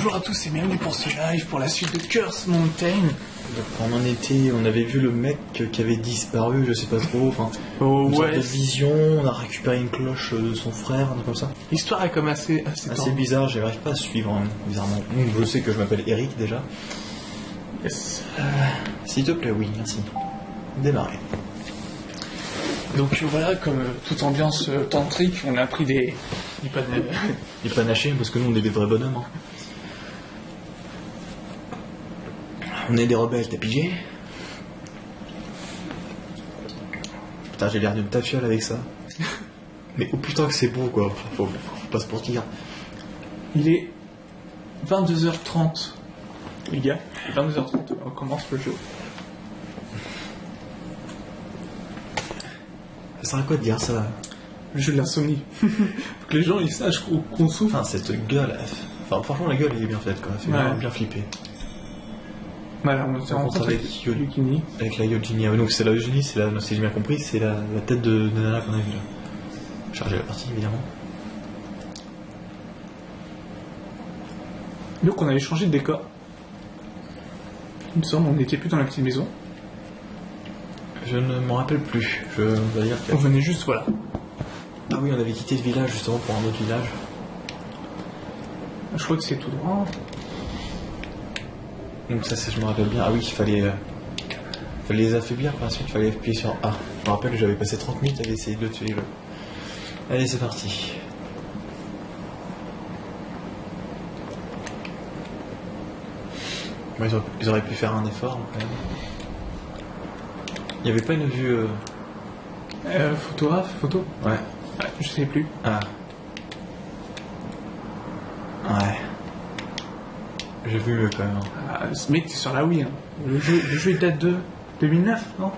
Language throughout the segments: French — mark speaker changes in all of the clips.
Speaker 1: Bonjour à tous et bienvenue pour ce live pour la suite de Curse Mountain.
Speaker 2: Donc on en était, on avait vu le mec qui avait disparu, je sais pas trop, enfin une sorte de vision, on a récupéré une cloche de son frère, un truc comme ça.
Speaker 1: L'histoire est comme assez
Speaker 2: bizarre, j'arrive pas à suivre hein, bizarrement. Je sais que je m'appelle Eric déjà.
Speaker 1: Yes.
Speaker 2: S'il te plaît, oui, merci. Démarrer.
Speaker 1: Donc voilà, comme toute ambiance tantrique, on a pris des
Speaker 2: panachés, parce que nous on est des vrais bonhommes. Hein. On est des rebelles, t'as pigé? Putain, j'ai l'air d'une tafiole avec ça. Mais oh putain que c'est beau quoi, faut pas se mentir.
Speaker 1: Il est 22h30, les gars. 22h30, on commence le jeu.
Speaker 2: Ça sert à quoi de dire ça?
Speaker 1: Le jeu de l'insomnie. Faut que les gens ils sachent qu'on souffre.
Speaker 2: Enfin, cette gueule, enfin franchement la gueule elle est bien faite quoi, c'est bien flipper.
Speaker 1: Voilà, on s'est rencontré avec Yukini.
Speaker 2: Avec la Yojini. Ah, donc c'est la Yojini, si j'ai bien compris, c'est la tête de Nana qu'on a vue là. Charger la partie évidemment.
Speaker 1: Donc on avait changé de décor. Il me semble, on n'était plus dans la petite maison.
Speaker 2: Je ne m'en rappelle plus. Je vais dire que...
Speaker 1: On venait juste, voilà.
Speaker 2: Ah oui, on avait quitté le village justement pour un autre village.
Speaker 1: Je crois que c'est tout droit.
Speaker 2: Donc ça, je me rappelle bien. Ah oui, il fallait les affaiblir, par la suite il fallait appuyer sur A. Je me rappelle que j'avais passé 30 minutes à essayer de le tuer. Allez, c'est parti. Bon, ils auraient pu faire un effort quand même. Il n'y avait pas une vue...
Speaker 1: Photo
Speaker 2: Ouais.
Speaker 1: Je sais plus.
Speaker 2: Ah. Ouais. J'ai vu mieux quand même.
Speaker 1: Ce mec, t'es sur la Wii. Hein. Le jeu il date de 2009, non?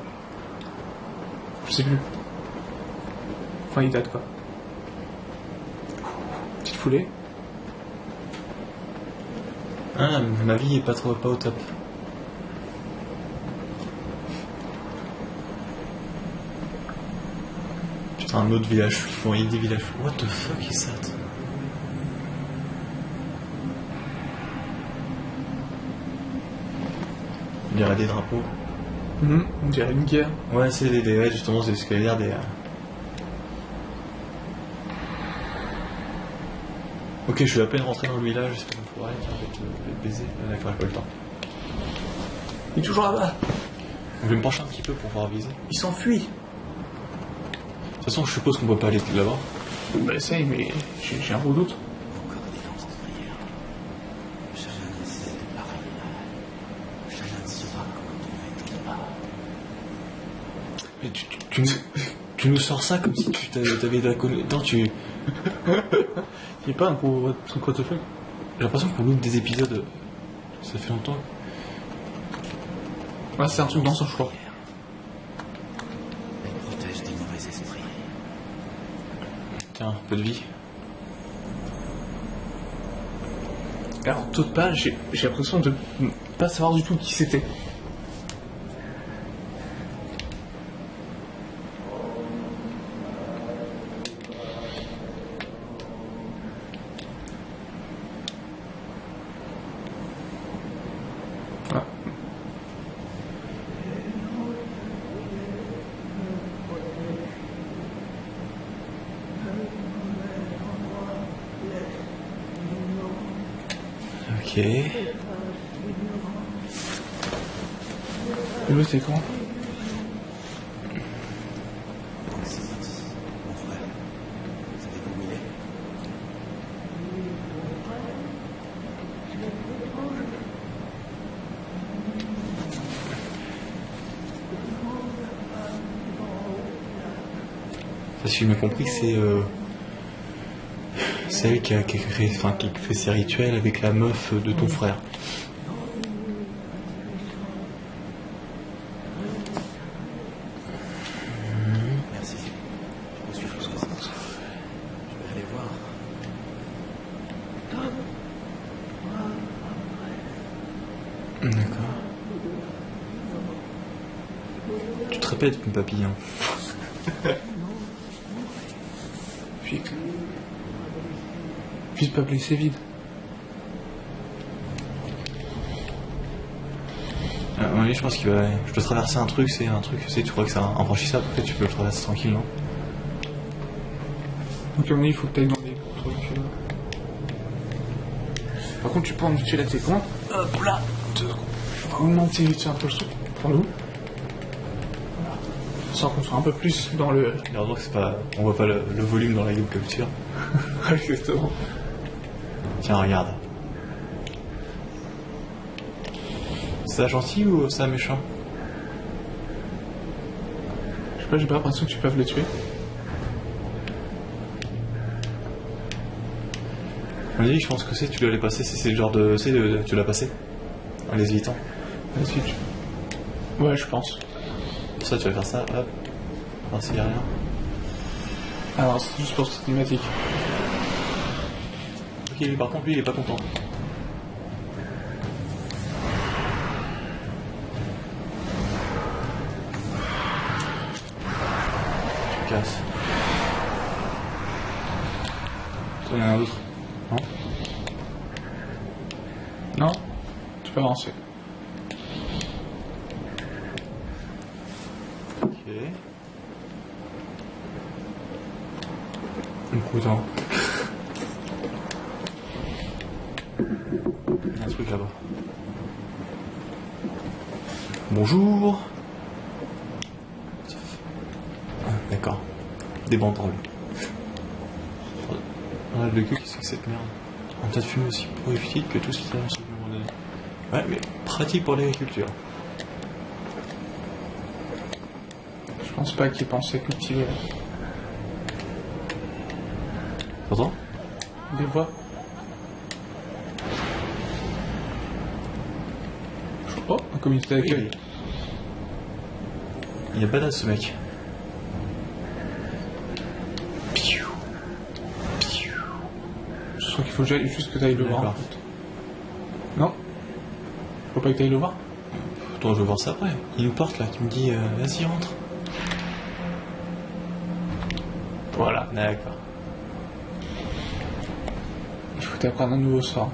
Speaker 1: Je sais plus. Enfin, il date quoi. Petite foulée.
Speaker 2: Ah, ma vie est pas au top. Putain, un autre village. Bon, il y a des villages. What the fuck is that? On dirait des drapeaux.
Speaker 1: On dirait une guerre.
Speaker 2: Ouais, c'est ouais, justement, c'est ce qu'il y a l'air des... Ok, je suis à peine rentré dans le village, j'espère qu'on pourra être avec le baiser. D'accord, j'ai pas le temps.
Speaker 1: Il est toujours là-bas.
Speaker 2: Je vais me pencher un petit peu pour pouvoir viser.
Speaker 1: Il s'enfuit.
Speaker 2: De toute façon, je suppose qu'on peut pas aller là-bas.
Speaker 1: Bah essaye, mais j'ai un gros doute.
Speaker 2: Mais tu nous sors ça comme si tu t'avais de la connerie. Non, tu...
Speaker 1: Il n'y a pas un gros truc what the fuck.
Speaker 2: J'ai l'impression qu'on loupe des épisodes. Ça fait longtemps.
Speaker 1: Ouais, c'est un truc dans son choix.
Speaker 3: Elle protège des mauvais esprits.
Speaker 2: Tiens, un peu de vie.
Speaker 1: Alors, toute pas, j'ai l'impression de pas savoir du tout qui c'était.
Speaker 2: Ok.
Speaker 1: Et l'autre c'est quand?
Speaker 3: C'est mon frère. Savez-vous où il est?
Speaker 2: Si j'ai bien compris, c'est elle qui fait ses rituels avec la meuf de ton frère.
Speaker 3: Merci. Je me suis choisi. Je vais aller voir.
Speaker 2: D'accord. Tu te répètes, mon papillon.
Speaker 1: Vite pas blesser vide.
Speaker 2: À mon avis, je pense qu'il va. Je dois traverser un truc, c'est un truc, tu crois que c'est un franchissable, peut-être tu peux le traverser tranquillement.
Speaker 1: Donc à mon avis, il faut que tu ailles dans les trucs. Par contre, tu peux en utiliser la télécommande. Hop là, on va augmenter vite un peu le truc. Pour nous. Voilà. Sans qu'on soit un peu plus dans le.
Speaker 2: Heureusement que c'est pas. On voit pas le volume dans la game capture.
Speaker 1: Exactement.
Speaker 2: Tiens, regarde. C'est ça gentil ou ça méchant?
Speaker 1: Je sais pas, j'ai pas l'impression que tu peux le tuer.
Speaker 2: Vas-y, je pense que c'est, tu l'avais passé, c'est le genre de. Tu l'as passé. En les évitant.
Speaker 1: Vas-y, tu. Ouais, je pense.
Speaker 2: Pour ça, tu vas faire ça, hop. Voir s'il y a rien.
Speaker 1: Alors, c'est juste pour cette cinématique.
Speaker 2: Ok, lui, par contre, lui, il est pas content. Tu casses. Il y en a un autre. Non?
Speaker 1: Non? Tu peux avancer.
Speaker 2: Ok. Écoute, hein. Il y a un truc là-bas. Bonjour. Ah, d'accord. Des banderoles. Le cul, qu'est-ce que c'est cette merde? Un tas de fumée aussi pour éviter que tout ce qui est dans ce moment. Ouais, mais pratique pour l'agriculture.
Speaker 1: Je pense pas qu'il pensait cultiver.
Speaker 2: T'entends?
Speaker 1: Des voix. Oh, un comité d'accueil.
Speaker 2: Il est badass ce mec.
Speaker 1: Je crois qu'il faut juste que tu ailles le voir en fait. Non? Faut pas que tu ailles le voir?
Speaker 2: Attends, je veux voir ça après. Il y a une porte là qui me dit vas-y, rentre. Voilà, d'accord.
Speaker 1: Il faut t'apprendre un nouveau sort.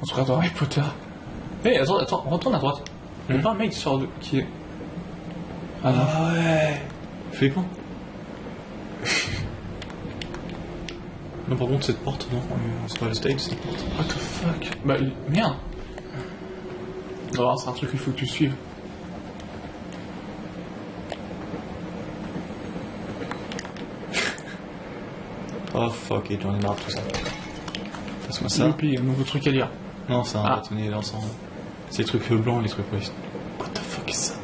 Speaker 1: On se regarde dans Harry Potter. Hé, attends, retourne à droite. Il y a pas un mec qui sort de. Qui est. Ah non.
Speaker 2: Ah ouais. Flippant. Non, par contre, cette porte, non, c'est pas le stage, cette porte.
Speaker 1: What the fuck? Bah, merde. Alors, c'est un truc qu'il faut que tu suives.
Speaker 2: Oh fuck, et j'en ai marre de tout ça. Passe-moi ça.
Speaker 1: Youpi, un nouveau truc à lire.
Speaker 2: Non, c'est un
Speaker 1: Ah.
Speaker 2: bâtonnet d'encens. C'est les trucs blancs, les trucs rouges. What the fuck is ça?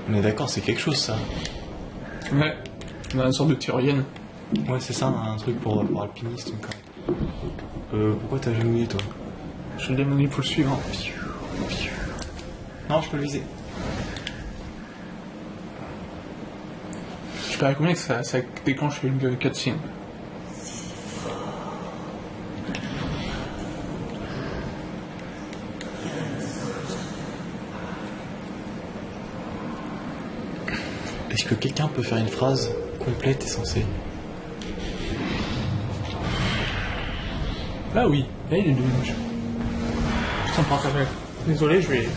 Speaker 2: On est d'accord, c'est quelque chose ça.
Speaker 1: Ouais. On a une sorte de tyrolienne.
Speaker 2: Ouais, c'est ça, un truc pour alpiniste. Pourquoi t'as genouillé toi?
Speaker 1: Je l'ai mis pour le suivre.
Speaker 2: Non, je peux le viser.
Speaker 1: Je parie combien que ça déclenche une cutscene.
Speaker 2: Est-ce que quelqu'un peut faire une phrase complète et sensée?
Speaker 1: Là oui, là il est devenu moche. Putain, me prend ta tête. Désolé, je vais.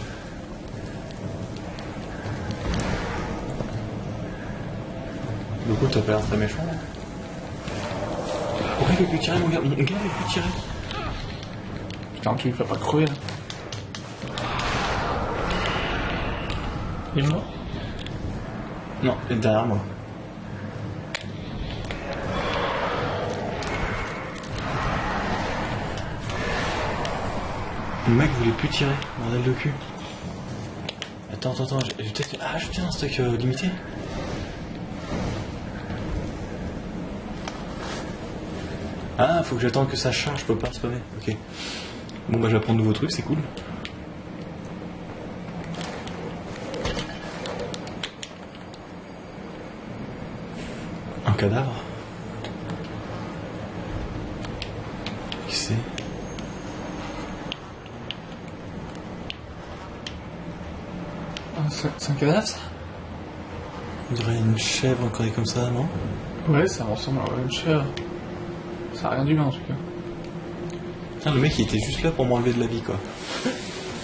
Speaker 2: Du coup, t'as pas l'air très méchant là. Pourquoi il veut plus tirer mon gars? Mon gars veut plus tirer.
Speaker 1: Putain, tu lui fais pas crever là. Il est mort?
Speaker 2: Non, il est derrière moi. Le mec voulait plus tirer, bordel de cul. Attends, j'ai peut-être. Ah, je tiens un stock limité. Ah, faut que j'attende que ça charge, je peux pas spammer. Ok. Bon, bah, je vais prendre de nouveaux trucs, c'est cool. Un cadavre. Qui c'est?
Speaker 1: Ah, c'est un cadavre ça?
Speaker 2: On dirait une chèvre encore comme ça, non?
Speaker 1: Ouais, ça ressemble à une chèvre. Ça a rien d'humain en tout cas.
Speaker 2: Putain, le mec il était juste là pour m'enlever de la vie quoi.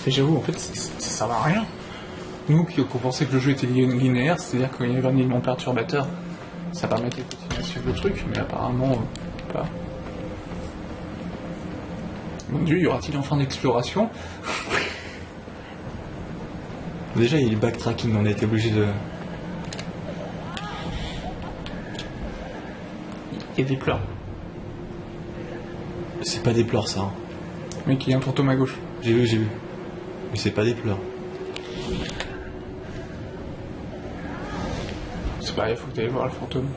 Speaker 1: Et j'avoue, en fait, ça sert à rien. Nous qui pensait que le jeu était linéaire, c'est-à-dire qu'il y avait un élément perturbateur, ça permettait de continuer à suivre le truc, mais apparemment pas. Mon Dieu, y aura-t-il enfin d'exploration?
Speaker 2: Déjà il y a le backtracking, on a été obligé de.
Speaker 1: Il y a des pleurs.
Speaker 2: C'est pas des pleurs ça. Hein.
Speaker 1: Mec, il y a un fantôme à gauche.
Speaker 2: J'ai vu. Mais c'est pas des pleurs.
Speaker 1: C'est pareil, faut que tu ailles voir le fantôme.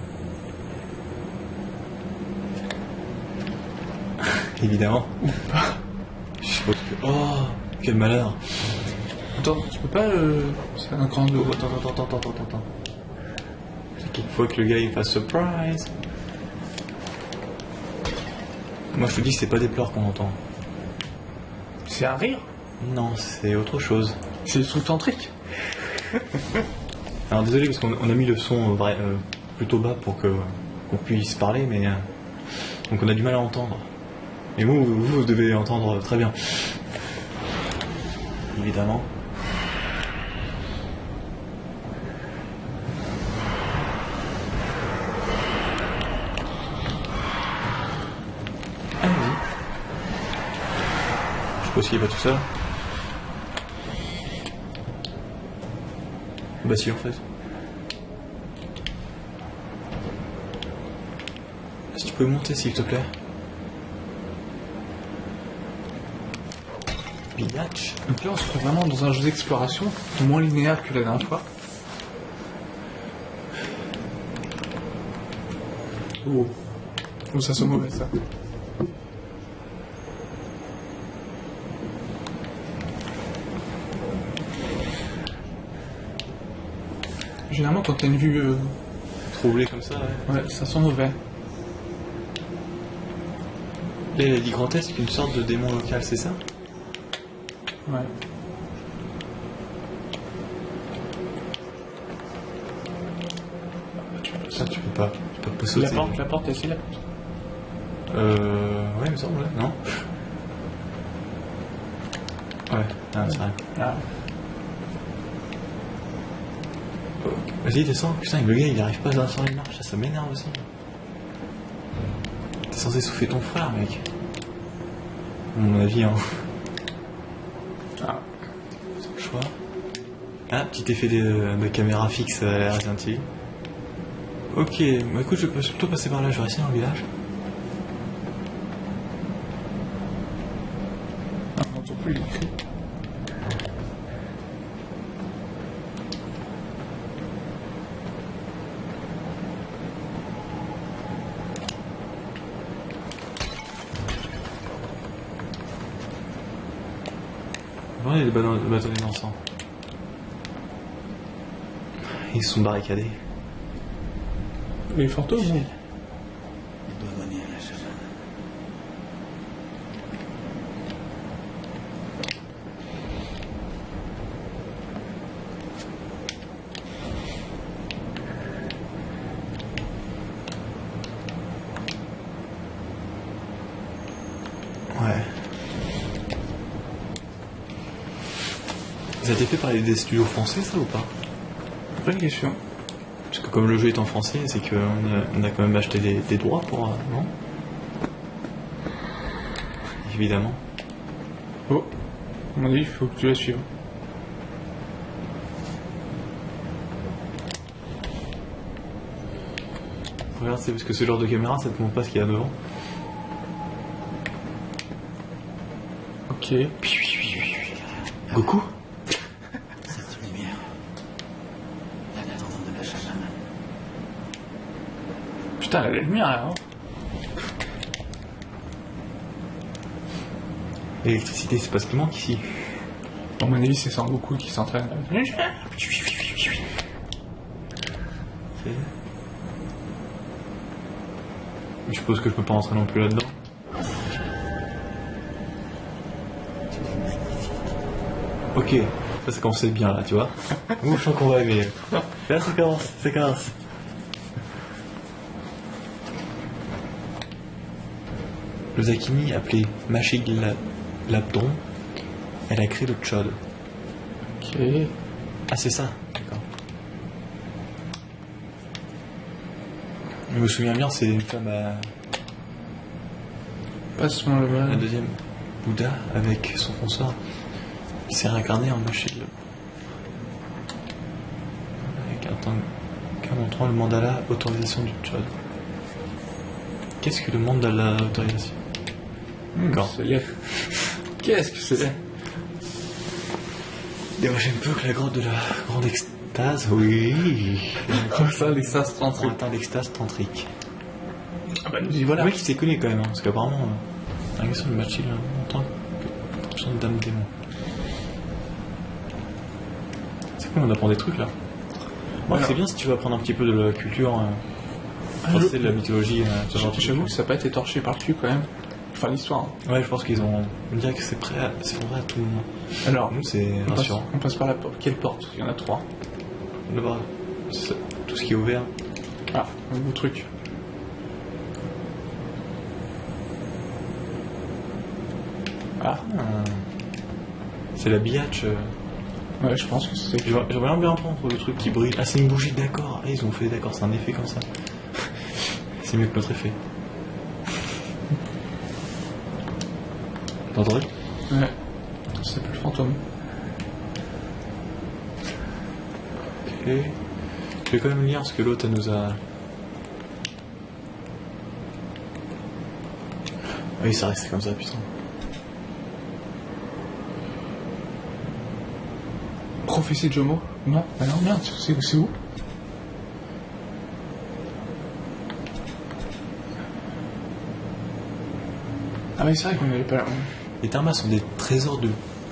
Speaker 2: Évidemment. Je suppose que. Oh, quel malheur.
Speaker 1: Attends, tu peux pas. C'est un grand de.
Speaker 2: Oh, attends. C'est qu'il faut que le gars il fasse surprise. Moi je te dis que c'est pas des pleurs qu'on entend.
Speaker 1: C'est un rire?
Speaker 2: Non, c'est autre chose.
Speaker 1: C'est des trucs tantriques.
Speaker 2: Alors désolé parce qu'on a mis le son plutôt bas pour qu'on puisse parler, mais donc on a du mal à entendre. Et vous devez entendre très bien. Évidemment. Allez-y. Je suppose qu'il est pas tout seul. Bah si en fait. Si tu peux monter s'il te plaît. Biatch.
Speaker 1: Donc là, on se trouve vraiment dans un jeu d'exploration, moins linéaire que la dernière fois. Oh. Oh, ça sent mauvais, ça. Généralement, quand t'as une vue...
Speaker 2: Troublé comme ça, ouais.
Speaker 1: Ouais, ça sent mauvais.
Speaker 2: Là, il a dit Grand Est, une sorte de démon local, c'est ça?
Speaker 1: Ouais.
Speaker 2: Ça, tu peux pas sauter.
Speaker 1: La porte, elle, c'est là.
Speaker 2: Ouais, il me semble, ouais. Non? Ouais, ah, c'est vrai.
Speaker 1: Ah.
Speaker 2: Vas-y, descends. Putain, le gars, il arrive pas à descendre une marche, ça m'énerve aussi. T'es censé souffler ton frère, mec. À mon avis, hein.
Speaker 1: Ah.
Speaker 2: C'est le choix. Ah, petit effet de caméra fixe à Resident Evil. Ok, bah écoute, je peux plutôt passer par là, je vais rester dans le village.
Speaker 1: Ah, on n'entend plus les cris.
Speaker 2: Voilà les bâtonnets d'encens. Ils se sont barricadés.
Speaker 1: Les fantômes, non?
Speaker 3: Il doit mener à la chamane.
Speaker 2: Ouais. Ça a été fait par des studios français, ça ou pas?
Speaker 1: Bonne question.
Speaker 2: Parce que comme le jeu est en français, c'est qu'on a quand même acheté des droits pour... non? Évidemment.
Speaker 1: Oh. À mon avis, il faut que tu la suives.
Speaker 2: Regarde, c'est parce que ce genre de caméra, ça te montre pas ce qu'il y a devant.
Speaker 1: Ok.
Speaker 2: Goku?
Speaker 3: Cette lumière. La descendante de la chamane.
Speaker 1: Putain, la lumière, là, hein.
Speaker 2: L'électricité, c'est pas ce qui manque ici.
Speaker 1: À mon avis, c'est Sangoku qui s'entraîne.
Speaker 2: Je suppose que je peux pas rentrer non plus là-dedans. Ok, ça commence bien là, tu vois. Ouh, je sens qu'on va aimer. Là, ça commence. le Zakini, appelé Mashig Labdron, elle a créé le Chod.
Speaker 1: Ok.
Speaker 2: Ah, c'est ça, d'accord. Je me souviens bien, c'est une femme à
Speaker 1: Passe-moi le
Speaker 2: la
Speaker 1: mal.
Speaker 2: deuxième Bouddha avec son consort. Il s'est réincarné en Mashig Labdron. Avec un temps montrant le mandala autorisation du Chod. Qu'est-ce que le mandala autorisation? D'accord.
Speaker 1: C'est laid. Qu'est-ce que c'est laid?
Speaker 2: J'aime peu que la grotte de la grande extase, oui.
Speaker 1: Comme ça, l'extase
Speaker 2: On
Speaker 1: tantrique.
Speaker 2: atteint l'extase tantrique.
Speaker 1: Ah bah nous y voilà.
Speaker 2: Le mec il s'est connu quand même, hein, parce qu'apparemment, la question de Machil, en tant que chante dame démon. C'est cool, on apprend des trucs là. Ouais,
Speaker 1: Alors.
Speaker 2: c'est bien si tu veux apprendre un petit peu de la culture, française, de la mythologie. Ce genre de
Speaker 1: J'avoue
Speaker 2: trucs.
Speaker 1: que ça n'a pas été torché par le cul quand même. Enfin, l'histoire. Hein.
Speaker 2: Ouais, je pense qu'ils ont. On dirait que c'est vrai à tout moment.
Speaker 1: Alors,
Speaker 2: Nous, c'est
Speaker 1: on passe,
Speaker 2: rassurant.
Speaker 1: on passe par la porte. Quelle porte? Il y en a 3.
Speaker 2: Là-bas, tout ce qui est ouvert.
Speaker 1: Ah, un beau truc. Ah,
Speaker 2: C'est la biatch.
Speaker 1: ouais, je pense que c'est.
Speaker 2: J'aimerais bien prendre le truc qui brille. Ah, c'est une bougie, d'accord. Ah, ils ont fait, d'accord, c'est un effet comme ça. C'est mieux que notre effet. T'as entendu?
Speaker 1: Ouais. C'est plus le fantôme.
Speaker 2: Ok. Je vais quand même lire ce que l'autre nous a. Ah oui, ça reste comme ça, putain.
Speaker 1: Prophétie de Jomo? Non, bah non, merde, c'est où? Ah oui, c'est vrai qu'on n'avait pas là.
Speaker 2: Les dharmas sont des trésors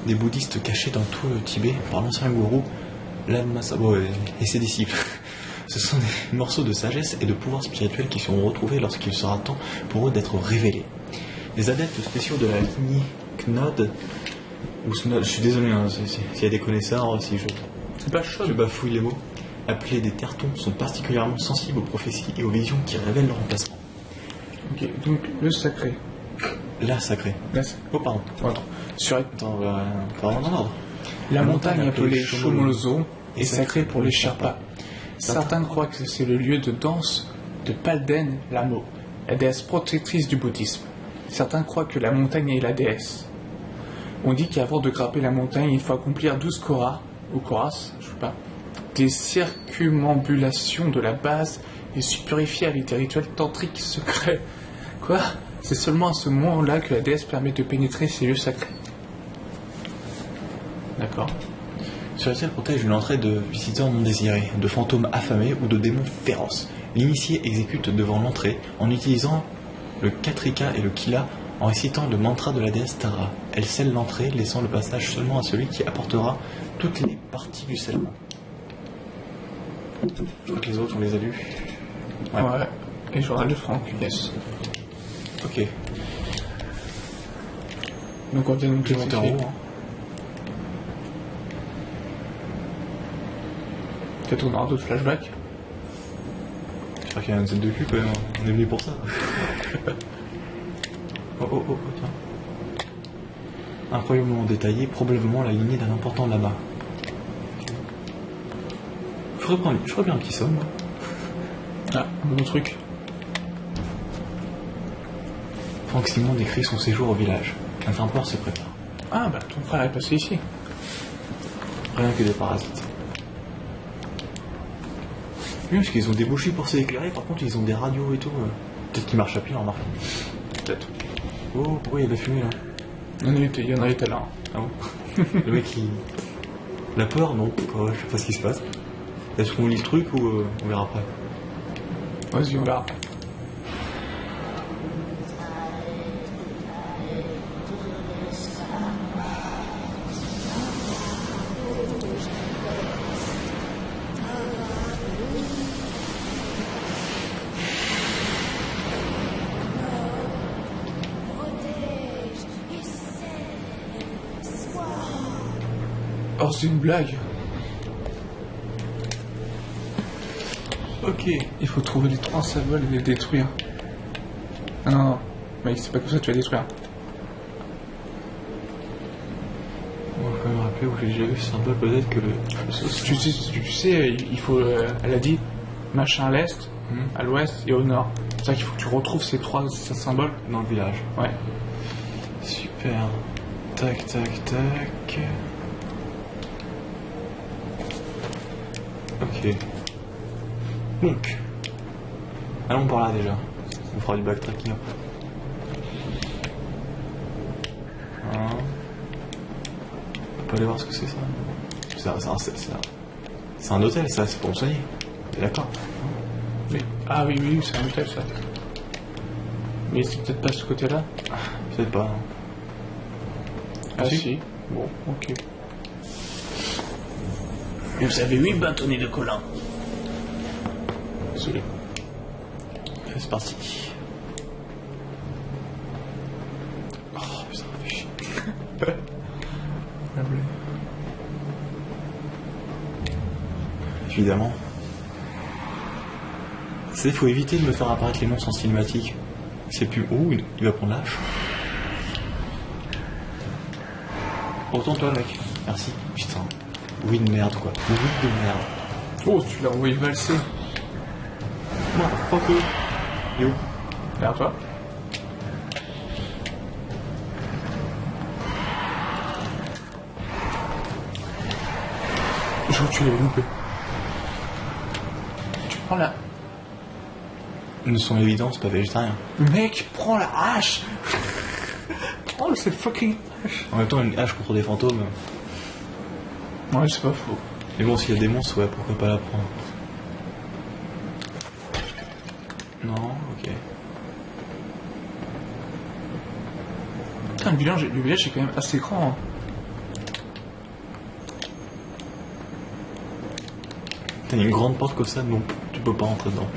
Speaker 2: des bouddhistes cachés dans tout le Tibet par l'ancien gourou Lama Sabo et ses disciples. Ce sont des morceaux de sagesse et de pouvoir spirituel qui seront retrouvés lorsqu'il sera temps pour eux d'être révélés. Les adeptes spéciaux de la lignée Knod, ou Snod, je suis désolé hein, s'il y a des connaisseurs, si
Speaker 1: C'est pas chaud.
Speaker 2: je bafouille les mots, appelés des tertons, sont particulièrement sensibles aux prophéties et aux visions qui révèlent leur emplacement.
Speaker 1: Ok, donc le sacré.
Speaker 2: La sacrée.
Speaker 1: Là,
Speaker 2: Oh pardon.
Speaker 1: attends. Sur
Speaker 2: Attends, on va dans l'ordre.
Speaker 1: la montagne appelée Shomolozo est
Speaker 2: est
Speaker 1: sacrée pour les Sherpas. Certains croient que c'est le lieu de danse de Palden Lamo, la déesse protectrice du bouddhisme. Certains croient que la montagne est la déesse. On dit qu'avant de grimper la montagne, il faut accomplir 12 koras, ou koras, je sais pas, des circumambulations de la base et se purifier avec des rituels tantriques secrets. Quoi? C'est seulement à ce moment-là que la déesse permet de pénétrer ces lieux sacrés. D'accord.
Speaker 2: Ce rituel protège une entrée de visiteurs non désirés, de fantômes affamés ou de démons féroces. L'initié exécute devant l'entrée en utilisant le Katrika et le Kila en récitant le mantra de la déesse Tara. Elle scelle l'entrée, laissant le passage seulement à celui qui apportera toutes les parties du scellement. Je crois que les autres, on les a lus.
Speaker 1: Ouais. Et journal de Franck, yes.
Speaker 2: Ok.
Speaker 1: Donc on vient de nous
Speaker 2: Clément
Speaker 1: classifier.
Speaker 2: Tarot, hein.
Speaker 1: Peut-être on aura d'autres flashbacks.
Speaker 2: J'espère qu'il y a un Z de cul quand même. On est venu pour ça. Oh, tiens. Incroyablement détaillé, probablement la lignée d'un important lama. Je ferais bien un petit somme.
Speaker 1: Ah, un bon truc.
Speaker 2: Franck Simon décrit son séjour au village. Un grimpeur se prépare.
Speaker 1: Ah bah ton frère est passé ici.
Speaker 2: Rien que des parasites. Oui, parce qu'ils ont des bougies pour s'éclairer, par contre ils ont des radios et tout. Peut-être qu'ils marchent à pile en remarquant.
Speaker 1: Peut-être.
Speaker 2: Oh, pourquoi il y a de la fumée là?
Speaker 1: Il y en avait tout à l'heure.
Speaker 2: Ah bon? Le mec il. La peur, non. Ouais, je sais pas ce qui se passe. Est-ce qu'on lit le truc ou on verra après?
Speaker 1: Vas-y, on verra. Oh, c'est une blague.
Speaker 2: Ok.
Speaker 1: Il faut trouver les 3 symboles et les détruire. Ah non, non. Mec, c'est pas comme ça que tu vas détruire.
Speaker 2: On va quand même rappeler où j'ai déjà vu ce symbole, peut-être que le.
Speaker 1: Tu sais, il faut. Elle a dit machin à l'est, à l'ouest et au nord. C'est ça qu'il faut que tu retrouves ces trois symboles.
Speaker 2: Dans le village.
Speaker 1: Ouais.
Speaker 2: Super. Tac, tac, tac. Ok. Donc. Allons par là déjà. On fera du backtracking après. Hein. On peut aller voir ce que c'est ça. C'est un hôtel ça, c'est pour me soigner. T'es d'accord?
Speaker 1: Ah oui, c'est un hôtel ça. Mais c'est peut-être pas ce côté-là.
Speaker 2: Peut-être pas. Hein.
Speaker 1: Ah si. Bon, ok. Vous avez 8 bâtonnets de collant. Désolé.
Speaker 2: C'est parti. Oh putain, fais chier. Évidemment. Il faut éviter de me faire apparaître les monstres en cinématique. C'est plus. Ouh, il va prendre l'âge. Retourne-toi, mec. Merci. Putain. Oui de merde, quoi. Oui de merde.
Speaker 1: Oh, tu l'as envoyé valser.
Speaker 2: Non, fuck you. Il est où?
Speaker 1: Derrière toi. Je vois que tu l'avais loupé. Tu prends la...
Speaker 2: Nous sommes évidents, c'est pas végétarien.
Speaker 1: Mec, prends la hache. Prends cette fucking hache.
Speaker 2: En même temps, une hache contre des fantômes.
Speaker 1: Ouais, c'est pas faux.
Speaker 2: Mais bon, s'il y a des monstres, ouais, pourquoi pas la prendre? Non, ok.
Speaker 1: Putain, le village est quand même assez grand. Hein.
Speaker 2: T'as une grande porte comme ça, non, tu peux pas rentrer dedans.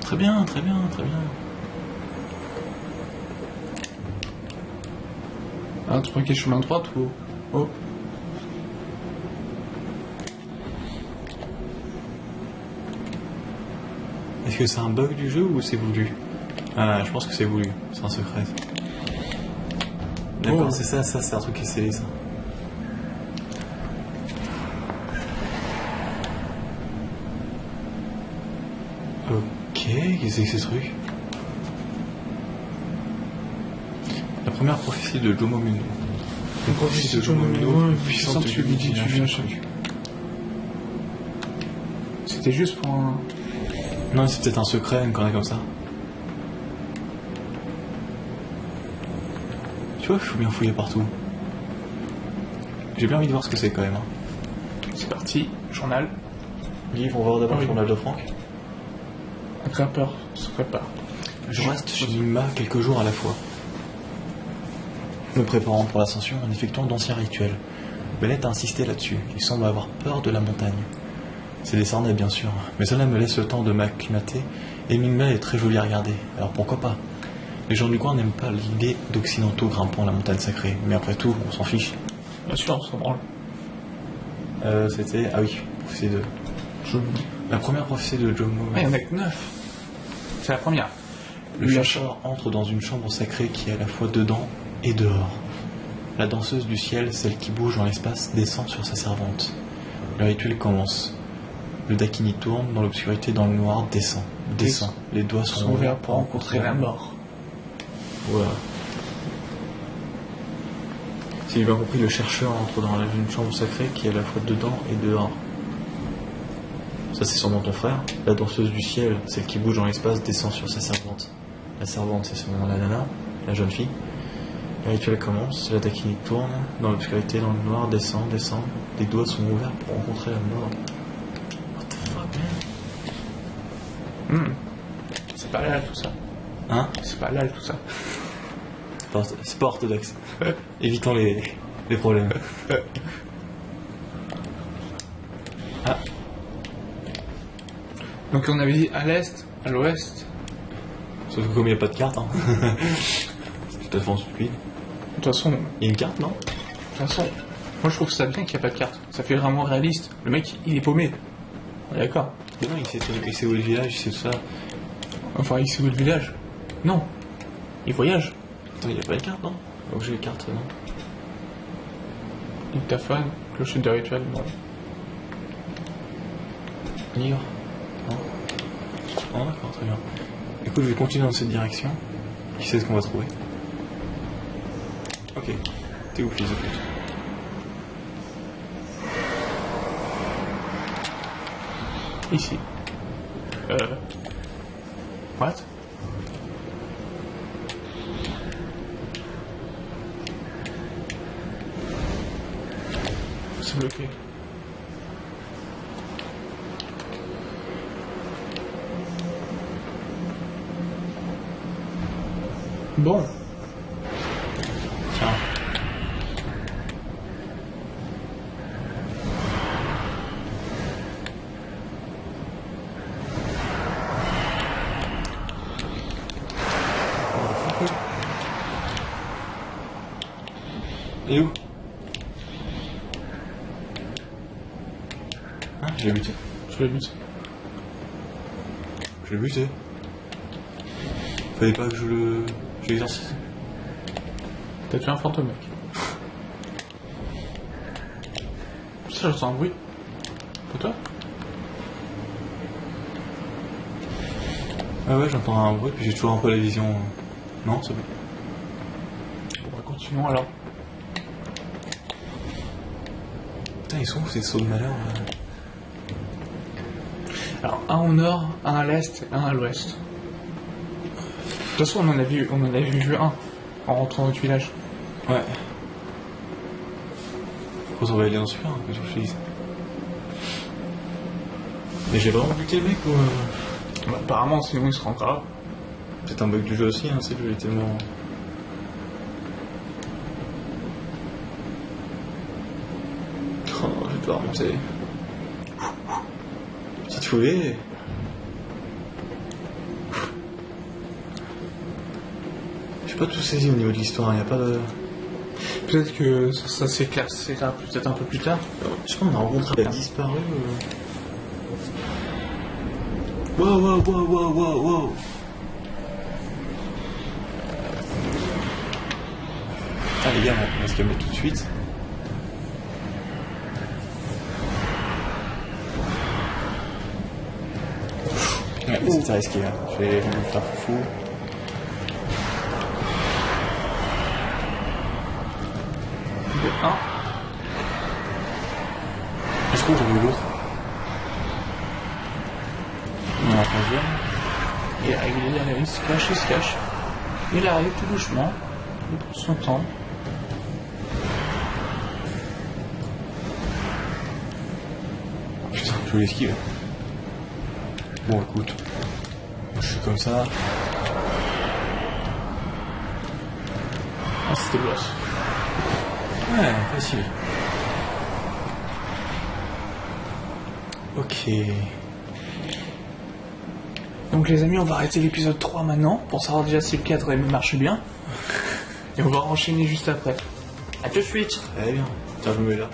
Speaker 2: Très bien, très bien, très bien.
Speaker 1: Ah, tu prends quel chemin de droite ou... Oh.
Speaker 2: Est-ce que c'est un bug du jeu ou c'est voulu? Ah, je pense que c'est voulu, c'est un secret. D'accord,
Speaker 1: Oh.
Speaker 2: c'est ça, c'est un truc qui est scellé, ça. Ok, qu'est-ce que c'est ce truc? La première prophétie de Jomo Mundo.
Speaker 1: Une prophétie de Jomo Mundo, puissante, tu lui dis, tu viens choc. C'était juste pour un...
Speaker 2: Non, c'est peut-être un secret, une connerie comme ça. Tu vois, il faut bien fouiller partout. J'ai bien envie de voir ce que c'est quand même. Hein.
Speaker 1: C'est parti, journal.
Speaker 2: Livre, on va voir d'abord le journal de Franck.
Speaker 1: Un grimpeur se prépare.
Speaker 2: Je reste chez Nima quelques jours à la fois, me préparant pour l'ascension en effectuant d'anciens rituels. Bennett a insisté là-dessus, il semble avoir peur de la montagne. C'est décerné bien sûr, mais cela me laisse le temps de m'acclimater, et Mingma est très jolie à regarder, alors pourquoi pas? Les gens du coin n'aiment pas l'idée d'occidentaux grimpant la montagne sacrée, mais après tout, on s'en fiche.
Speaker 1: Bien sûr, on s'en branle.
Speaker 2: C'était... Ah oui, prophétie 2. La première prophétie de Jomo.
Speaker 1: Ah, il y en a que 9. C'est la première.
Speaker 2: Le chercheur entre dans une chambre sacrée qui est à la fois dedans et dehors. La danseuse du ciel, celle qui bouge dans l'espace, descend sur sa servante. Le rituel commence. Le dakini tourne, dans l'obscurité, dans le noir, descend. Les doigts sont
Speaker 1: ouverts pour rencontrer la mort.
Speaker 2: Voilà. Si j'ai bien compris, le chercheur entre dans une chambre sacrée qui est à la fois dedans et dehors. Ça, c'est sûrement ton frère. La danseuse du ciel, celle qui bouge dans l'espace, descend sur sa servante. La servante, c'est sûrement la nana, la jeune fille. Le rituel commence, la dakini tourne, dans l'obscurité, dans le noir, descend. Les doigts sont ouverts pour rencontrer la mort. What the fuck, man?
Speaker 1: C'est pas là tout ça.
Speaker 2: Hein?
Speaker 1: C'est pas là tout ça.
Speaker 2: C'est pas orthodoxe. Évitons les problèmes. Ah.
Speaker 1: Donc on avait dit à l'est, à l'ouest.
Speaker 2: Sauf que comme il n'y a pas de carte, hein. C'est totalement stupide.
Speaker 1: De toute façon,
Speaker 2: Il y a une carte, non?
Speaker 1: moi je trouve ça bien qu'il n'y a pas de carte. Ça fait vraiment réaliste. Le mec, il est paumé. On est d'accord.
Speaker 2: Mais non, il sait où est le village, il sait tout ça.
Speaker 1: Enfin, il sait où est le village. Non. Il voyage.
Speaker 2: Attends, il y a pas une carte, non? Donc j'ai les cartes, non?
Speaker 1: Dictaphone, clochette de rituel, non.
Speaker 2: Livre? Non? Non, d'accord, très bien. Écoute, je vais continuer dans cette direction. Qui sait ce qu'on va trouver? Ok. T'es où, fils de pute?
Speaker 1: Ici. What? C'est bloqué. Bon.
Speaker 2: Tiens. Et où? Hein, je l'ai buté.
Speaker 1: Je l'ai buté.
Speaker 2: Je l'ai buté. Fallait pas que je l'exercice.
Speaker 1: T'as tué un fantôme, mec. Ça, j'entends un bruit. Pour toi?
Speaker 2: Ah ouais, j'entends un bruit, puis j'ai toujours un peu la vision. Non, c'est bon.
Speaker 1: Bon, bah, continuons alors.
Speaker 2: Putain, ils sont où ces sauts de malheur là?
Speaker 1: Alors, un au nord, un à l'est, un à l'ouest. De toute façon, on en a vu un en rentrant dans le village.
Speaker 2: Ouais. Faut s'en va aller en super, hein, que je te dise. Mais j'ai vraiment buté le mec ou.
Speaker 1: Bah, apparemment, sinon il sera encore là.
Speaker 2: C'est un bug du jeu aussi, hein, c'est que le jeu est tellement. Oh, je vais devoir remonter. Petite foulée. J'ai pas tout saisi au niveau de l'histoire, il n'y a pas de.
Speaker 1: Peut-être que ça s'éclaircira peut-être un peu plus tard.
Speaker 2: Je sais pas, on a rencontré. Il a disparu. Wow, wow, wow, wow, wow, wow. Putain, les gars, on va se calmer tout de suite. Ouais, c'était risqué, hein. Je vais me faire fou.
Speaker 1: De 1.
Speaker 2: Je trouve que j'avais eu l'autre. On a un troisième.
Speaker 1: Il arrive, il se cache, il se cache. Il arrive tout doucement. Il prend son temps.
Speaker 2: Putain, je vais l'esquiver. Bon, écoute. Je suis comme ça.
Speaker 1: Ah, c'était boss.
Speaker 2: Ouais, facile. Ok.
Speaker 1: Donc les amis, on va arrêter l'épisode 3 maintenant pour savoir déjà si le 4 marche bien. Et on va enchaîner juste après. A tout de suite.
Speaker 2: Très bien. Tiens, je me mets là.